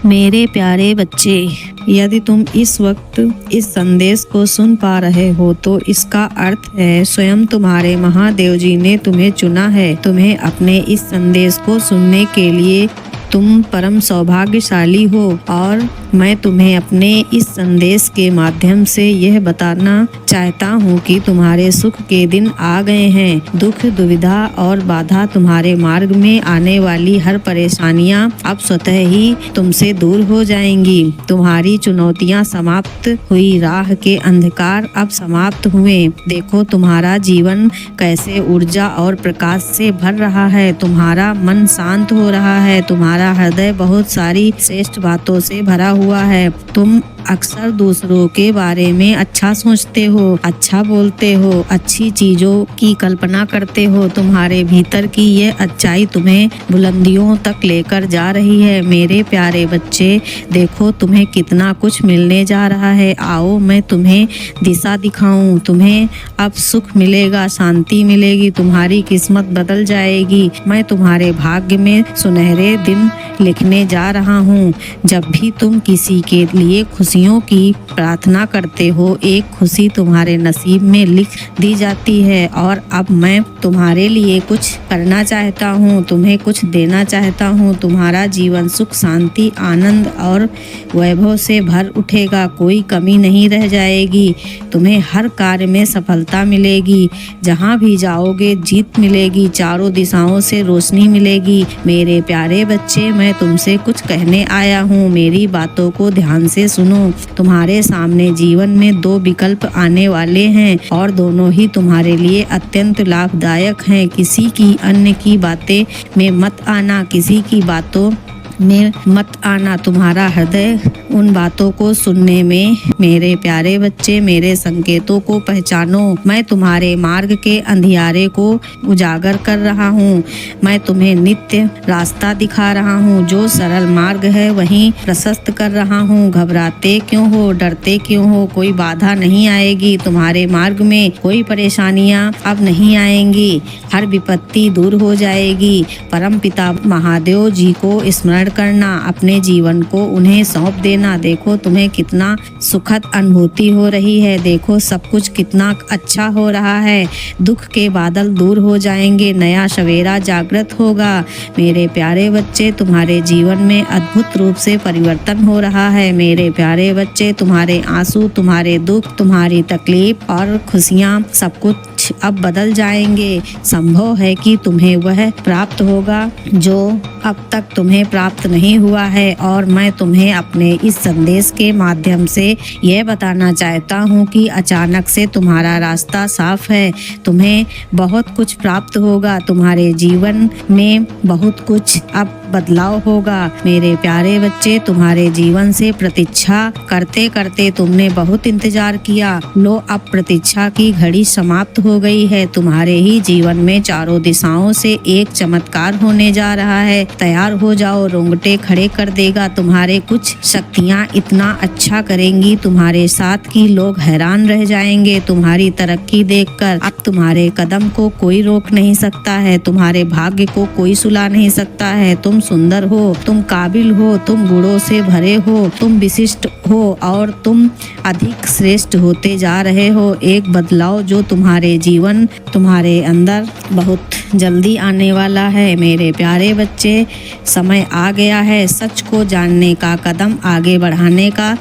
मेरे प्यारे बच्चे, यदि तुम इस वक्त इस संदेश को सुन पा रहे हो तो इसका अर्थ है स्वयं तुम्हारे महादेव जी ने तुम्हें चुना है। तुम्हें अपने इस संदेश को सुनने के लिए तुम परम सौभाग्यशाली हो और मैं तुम्हें अपने इस संदेश के माध्यम से यह बताना चाहता हूँ कि तुम्हारे सुख के दिन आ गए हैं। दुख, दुविधा और बाधा, तुम्हारे मार्ग में आने वाली हर परेशानियाँ अब स्वतः ही तुमसे दूर हो जाएंगी। तुम्हारी चुनौतियाँ समाप्त हुई, राह के अंधकार अब समाप्त हुए। देखो तुम्हारा जीवन कैसे ऊर्जा और प्रकाश से भर रहा है। तुम्हारा मन शांत हो रहा है। तुम्हारा हृदय बहुत सारी श्रेष्ठ बातों से भरा हुआ है। तुम अक्सर दूसरों के बारे में अच्छा सोचते हो, अच्छा बोलते हो, अच्छी चीजों की कल्पना करते हो। तुम्हारे भीतर की ये अच्छाई तुम्हें बुलंदियों तक लेकर जा रही है। मेरे प्यारे बच्चे, देखो तुम्हें कितना कुछ मिलने जा रहा है। आओ मैं तुम्हें दिशा दिखाऊं। तुम्हें अब सुख मिलेगा, शांति मिलेगी, तुम्हारी किस्मत बदल जाएगी। मैं तुम्हारे भाग्य में सुनहरे दिन लिखने जा रहा हूँ। जब भी तुम किसी के लिए खुशियों की प्रार्थना करते हो, एक खुशी तुम्हारे नसीब में लिख दी जाती है। और अब मैं तुम्हारे लिए कुछ करना चाहता हूँ, तुम्हें कुछ देना चाहता हूँ। तुम्हारा जीवन सुख, शांति, आनंद और वैभव से भर उठेगा। कोई कमी नहीं रह जाएगी। तुम्हें हर कार्य में सफलता मिलेगी। जहाँ भी जाओगे जीत मिलेगी। चारों दिशाओं से रोशनी मिलेगी। मेरे प्यारे बच्चे, मैं तुमसे कुछ कहने आया हूँ। मेरी बातों को ध्यान से सुनो। तुम्हारे सामने जीवन में दो विकल्प आने वाले हैं और दोनों ही तुम्हारे लिए अत्यंत लाभदायक हैं। किसी की अन्य की बातें में मत आना, किसी की बातों में मत आना। तुम्हारा हृदय उन बातों को सुनने में। मेरे प्यारे बच्चे, मेरे संकेतों को पहचानो। मैं तुम्हारे मार्ग के अंधियारे को उजागर कर रहा हूँ। मैं तुम्हें नित्य रास्ता दिखा रहा हूँ। जो सरल मार्ग है वहीं प्रशस्त कर रहा हूँ। घबराते क्यों हो, डरते क्यों हो? कोई बाधा नहीं आएगी तुम्हारे मार्ग में। कोई परेशानियाँ अब नहीं आएंगी। हर विपत्ति दूर हो जाएगी। परम पिता महादेव जी को स्मरण करना, अपने जीवन को उन्हें सौंप देना। देखो तुम्हें कितना सुखद अनुभूति हो रही है। देखो सब कुछ कितना अच्छा हो रहा है। दुख के बादल दूर हो जाएंगे। नया सवेरा जागृत होगा। मेरे प्यारे बच्चे, तुम्हारे जीवन में अद्भुत रूप से परिवर्तन हो रहा है। मेरे प्यारे बच्चे, तुम्हारे आंसू, तुम्हारे दुख, तुम्हारी तकलीफ और खुशियाँ सब कुछ अब बदल जाएंगे। संभव है कि तुम्हें वह प्राप्त होगा जो अब तक तुम्हें प्राप्त नहीं हुआ है। और मैं तुम्हें अपने इस संदेश के माध्यम से यह बताना चाहता हूँ कि अचानक से तुम्हारा रास्ता साफ है। तुम्हें बहुत कुछ प्राप्त होगा। तुम्हारे जीवन में बहुत कुछ अब बदलाव होगा। मेरे प्यारे बच्चे, तुम्हारे जीवन से प्रतीक्षा करते करते तुमने बहुत इंतजार किया। लो अब प्रतीक्षा की घड़ी समाप्त हो गई है। तुम्हारे ही जीवन में चारों दिशाओं से एक चमत्कार होने जा रहा है। तैयार हो जाओ, रोंगटे खड़े कर देगा। तुम्हारे कुछ शक्तियाँ इतना अच्छा करेंगी, तुम्हारे साथ की लोग हैरान रह जाएंगे। तुम्हारी तरक्की देखकर अब तुम्हारे कदम को कोई रोक नहीं सकता है। तुम्हारे भाग्य को कोई सुला नहीं सकता है। तुम सुंदर हो, तुम काबिल हो, तुम गुणों से भरे हो, तुम विशिष्ट हो और तुम अधिक श्रेष्ठ होते जा रहे हो। एक बदलाव जो तुम्हारे जीवन, तुम्हारे अंदर बहुत जल्दी आने वाला है। मेरे प्यारे बच्चे, समय आ गया है सच को जानने का, कदम आगे बढ़ाने का।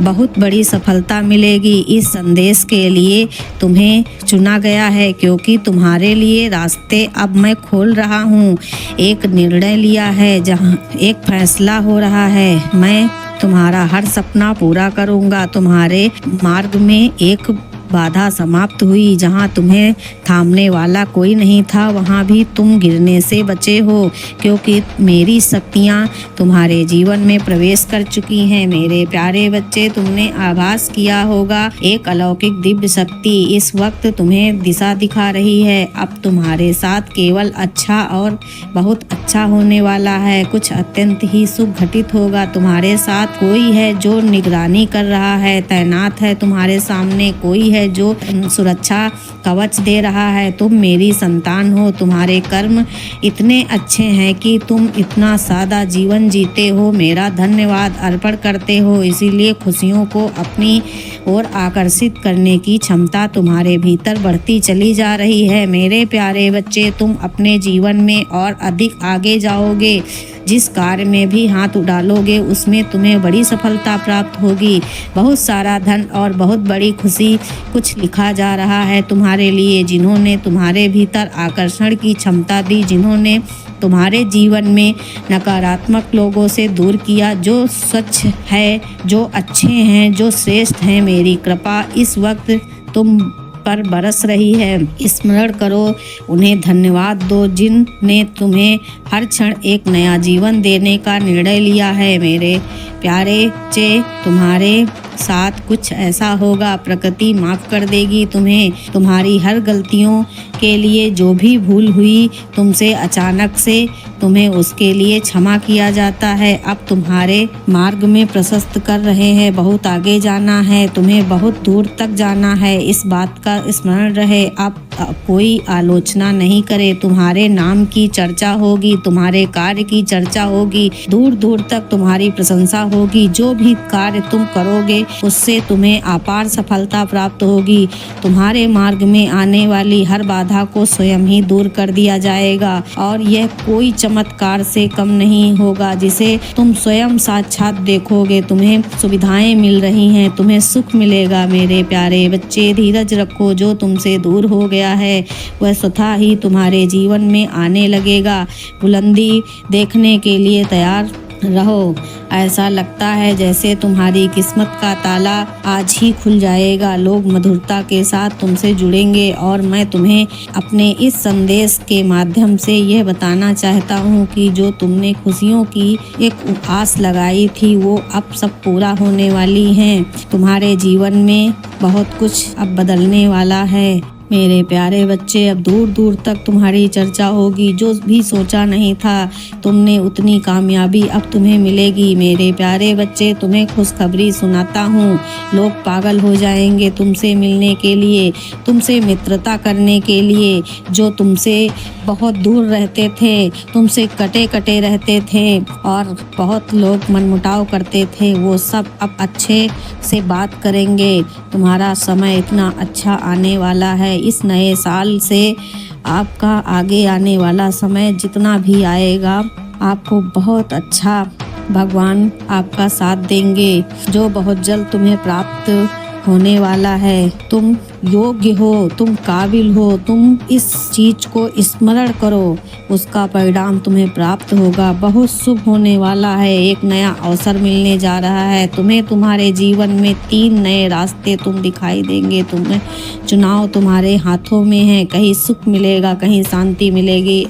बहुत बड़ी सफलता मिलेगी। इस संदेश के लिए तुम्हें चुना गया है क्योंकि तुम्हारे लिए रास्ते अब मैं खोल रहा हूँ। एक निर्णय लिया है, जहाँ एक फैसला हो रहा है। मैं तुम्हारा हर सपना पूरा करूँगा। तुम्हारे मार्ग में एक बाधा समाप्त हुई। जहाँ तुम्हें थामने वाला कोई नहीं था, वहाँ भी तुम गिरने से बचे हो क्योंकि मेरी शक्तियाँ तुम्हारे जीवन में प्रवेश कर चुकी हैं। मेरे प्यारे बच्चे, तुमने आभास किया होगा एक अलौकिक दिव्य शक्ति इस वक्त तुम्हें दिशा दिखा रही है। अब तुम्हारे साथ केवल अच्छा और बहुत अच्छा होने वाला है। कुछ अत्यंत ही सुख घटित होगा। तुम्हारे साथ कोई है जो निगरानी कर रहा है, तैनात है तुम्हारे सामने। कोई है है जो सुरक्षा कवच दे रहा है। तुम मेरी संतान हो, तुम्हारे कर्म इतने अच्छे हैं कि तुम इतना सादा जीवन जीते हो, मेरा धन्यवाद अर्पण करते हो। इसीलिए खुशियों को अपनी ओर आकर्षित करने की क्षमता तुम्हारे भीतर बढ़ती चली जा रही है। मेरे प्यारे बच्चे, तुम अपने जीवन में और अधिक आगे जाओगे। जिस कार्य में भी हाथ डालोगे उसमें तुम्हें बड़ी सफलता प्राप्त होगी। बहुत सारा धन और बहुत बड़ी खुशी कुछ लिखा जा रहा है तुम्हारे लिए। जिन्होंने तुम्हारे भीतर आकर्षण की क्षमता दी, जिन्होंने तुम्हारे जीवन में नकारात्मक लोगों से दूर किया, जो स्वच्छ है, जो अच्छे हैं, जो श्रेष्ठ हैं, मेरी कृपा इस वक्त तुम पर बरस रही है। स्मरण करो, उन्हें धन्यवाद दो जिनने तुम्हें हर क्षण एक नया जीवन देने का निर्णय लिया है। मेरे प्यारे बच्चे, तुम्हारे साथ कुछ ऐसा होगा, प्रकृति माफ कर देगी तुम्हें। तुम्हारी हर गलतियों के लिए, जो भी भूल हुई तुमसे अचानक से, तुम्हें उसके लिए क्षमा किया जाता है। अब तुम्हारे मार्ग में प्रशस्त कर रहे हैं, बहुत आगे जाना है, तुम्हें बहुत दूर तक जाना है। इस बात का स्मरण रहे, अब कोई आलोचना नहीं करे। तुम्हारे नाम की चर्चा होगी, तुम्हारे कार्य की चर्चा होगी, दूर दूर तक तुम्हारी प्रशंसा होगी। जो भी कार्य तुम करोगे उससे तुम्हें अपार सफलता प्राप्त होगी। तुम्हारे मार्ग में आने वाली हर बाधा को स्वयं ही दूर कर दिया जाएगा और यह कोई चमत्कार से कम नहीं होगा जिसे तुम स्वयं साक्षात देखोगे। तुम्हें सुविधाएं मिल रही हैं, तुम्हें सुख मिलेगा। मेरे प्यारे बच्चे, धीरज रखो। जो तुमसे दूर हो गया है वह स्वतः ही तुम्हारे जीवन में आने लगेगा। बुलंदी देखने के लिए तैयार रहो। ऐसा लगता है जैसे तुम्हारी किस्मत का ताला आज ही खुल जाएगा। लोग मधुरता के साथ तुमसे जुड़ेंगे और मैं तुम्हें अपने इस संदेश के माध्यम से यह बताना चाहता हूँ कि जो तुमने खुशियों की एक आस लगाई थी वो अब सब पूरा होने वाली हैं। तुम्हारे जीवन में बहुत कुछ अब बदलने वाला है। मेरे प्यारे बच्चे, अब दूर दूर तक तुम्हारी चर्चा होगी। जो भी सोचा नहीं था तुमने उतनी कामयाबी अब तुम्हें मिलेगी। मेरे प्यारे बच्चे, तुम्हें खुशखबरी सुनाता हूँ। लोग पागल हो जाएंगे तुमसे मिलने के लिए, तुमसे मित्रता करने के लिए। जो तुमसे बहुत दूर रहते थे, तुमसे कटे कटे रहते थे और बहुत लोग मनमुटाव करते थे, वो सब अब अच्छे से बात करेंगे। तुम्हारा समय इतना अच्छा आने वाला है। इस नए साल से आपका आगे आने वाला समय जितना भी आएगा, आपको बहुत अच्छा भगवान आपका साथ देंगे, जो बहुत जल्द तुम्हें प्राप्त होने वाला है। तुम योग्य हो, तुम काबिल हो, तुम इस चीज को स्मरण करो, उसका परिणाम तुम्हें प्राप्त होगा। बहुत शुभ होने वाला है। एक नया अवसर मिलने जा रहा है तुम्हें। तुम्हारे जीवन में 3 नए रास्ते तुम दिखाई देंगे। तुम्हें चुनाव तुम्हारे हाथों में है। कहीं सुख मिलेगा, कहीं शांति मिलेगी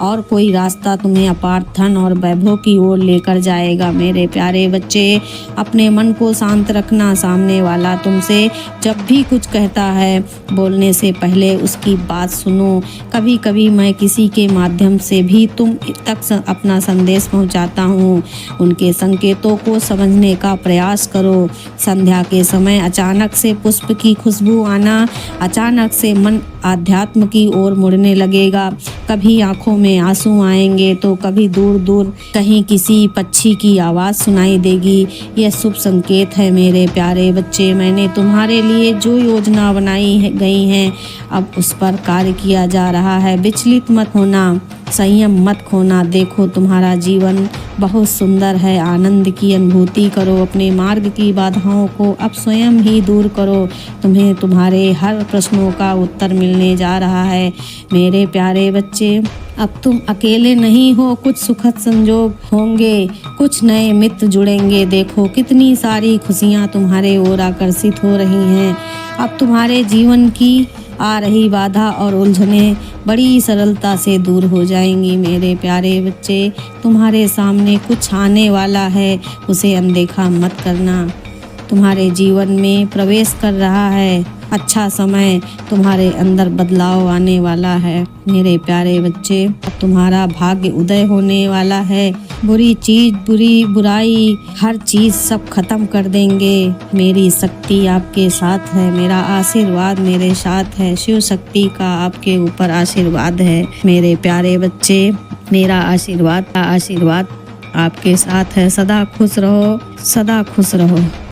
और कोई रास्ता तुम्हें अपार धन और वैभव की ओर लेकर जाएगा। मेरे प्यारे बच्चे, अपने मन को शांत रखना। सामने वाला तुमसे जब भी कुछ कहता है, बोलने से पहले उसकी बात सुनो। कभी कभी मैं किसी के माध्यम से भी तुम तक अपना संदेश पहुंचाता हूं। उनके संकेतों को समझने का प्रयास करो। संध्या के समय अचानक से पुष्प की खुशबू आना, अचानक से मन आध्यात्म की ओर मुड़ने लगेगा। कभी आंखों में आंसू आएंगे तो कभी दूर दूर कहीं किसी पक्षी की आवाज़ सुनाई देगी। यह शुभ संकेत है। मेरे प्यारे बच्चे, मैंने तुम्हारे लिए जो योजना बनाई गई हैं अब उस पर कार्य किया जा रहा है। विचलित मत होना, संयम मत खोना। देखो, तुम्हारा जीवन बहुत सुंदर है। आनंद की अनुभूति करो। अपने मार्ग की बाधाओं को अब स्वयं ही दूर करो। तुम्हें तुम्हारे हर प्रश्नों का उत्तर मिलने जा रहा है। मेरे प्यारे बच्चे, अब तुम अकेले नहीं हो। कुछ सुखद संजोग होंगे, कुछ नए मित्र जुड़ेंगे। देखो, कितनी सारी खुशियाँ तुम्हारे ओर आकर्षित हो रही हैं। अब तुम्हारे जीवन की आ रही बाधा और उलझने बड़ी सरलता से दूर हो जाएंगी। मेरे प्यारे बच्चे, तुम्हारे सामने कुछ आने वाला है, उसे अनदेखा मत करना। तुम्हारे जीवन में प्रवेश कर रहा है अच्छा समय तुम्हारे अंदर बदलाव आने वाला है मेरे प्यारे बच्चे। अब तुम्हारा भाग्य उदय होने वाला है। बुरी चीज, बुराई हर चीज सब खत्म कर देंगे। मेरी शक्ति आपके साथ है, मेरा आशीर्वाद मेरे साथ है, शिव शक्ति का आपके ऊपर आशीर्वाद है मेरे प्यारे बच्चे। मेरा आशीर्वाद आपके साथ है। सदा खुश रहो, सदा खुश रहो।